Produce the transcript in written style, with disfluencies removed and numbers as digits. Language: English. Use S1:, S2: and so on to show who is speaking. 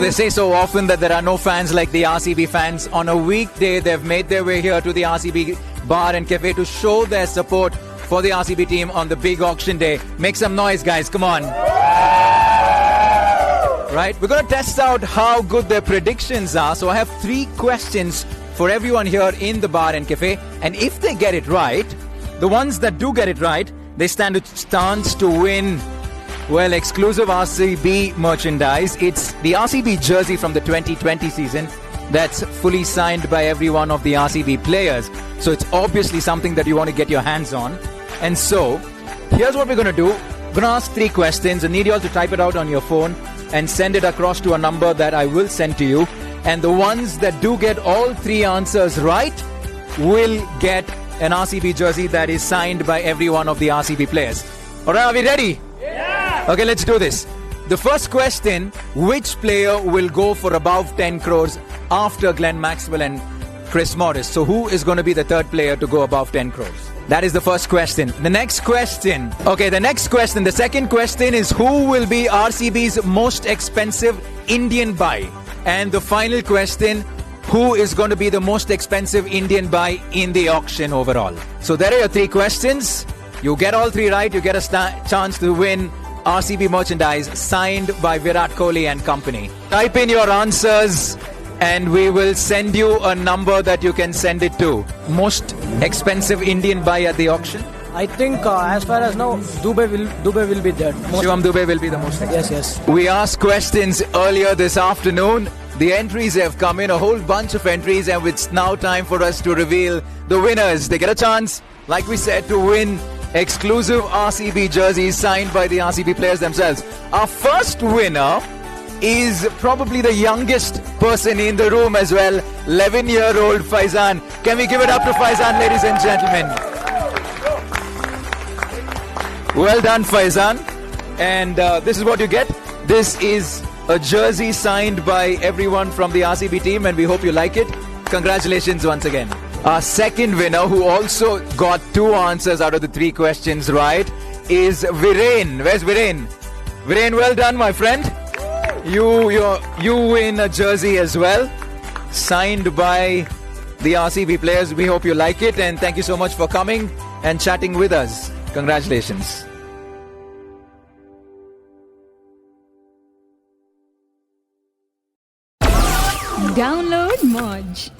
S1: they say so often that there are no fans like the RCB fans. On a weekday, they've made their way here to the RCB bar and cafe to show their support for the RCB team on the big auction day. Make some noise, guys. Come on. Right, we're going to test out how good their predictions are. So I have 3 questions for everyone here in the bar and cafe. And if they get it right, the ones that do get it right, they stand a chance to win, well, exclusive RCB merchandise. It's the RCB jersey from the 2020 season that's fully signed by every one of the RCB players. So it's obviously something that you want to get your hands on. And so here's what we're going to do. I'm going to ask 3 questions. I need you all to type it out on your phone and send it across to a number that I will send to you. And the ones that do get all 3 answers right will get an RCB jersey that is signed by every one of the RCB players. All right, are we ready? Yeah! Okay, let's do this. The first question, which player will go for above 10 crores after Glenn Maxwell and Chris Morris? So who is going to be the third player to go above 10 crores? That is the first question. The next question. Okay, the second question is who will be RCB's most expensive Indian buy? And the final question, who is going to be the most expensive Indian buy in the auction overall? So there are your 3 questions. You get all 3 right, you get a chance to win RCB merchandise signed by Virat Kohli and company. Type in your answers and we will send you a number that you can send it to. Most expensive Indian buy at the auction?
S2: I think as far as now, Dubey will be there.
S1: Shivam Dubey will be the most expensive.
S2: Yes.
S1: We asked questions earlier this afternoon. The entries have come in, a whole bunch of entries, and it's now time for us to reveal the winners. They get a chance, like we said, to win exclusive RCB jerseys signed by the RCB players themselves. Our first winner is probably the youngest person in the room as well, 11-year-old Faizan. Can we give it up to Faizan, ladies and gentlemen? Well done, Faizan. And this is what you get. This is a jersey signed by everyone from the RCB team, and we hope you like it. Congratulations once again. Our second winner, who also got 2 answers out of the 3 questions right, is Viren. Where's Viren? Viren, well done, my friend. You win a jersey as well, signed by the RCB players. We hope you like it, and thank you so much for coming and chatting with us. Congratulations.
S3: Download Moj.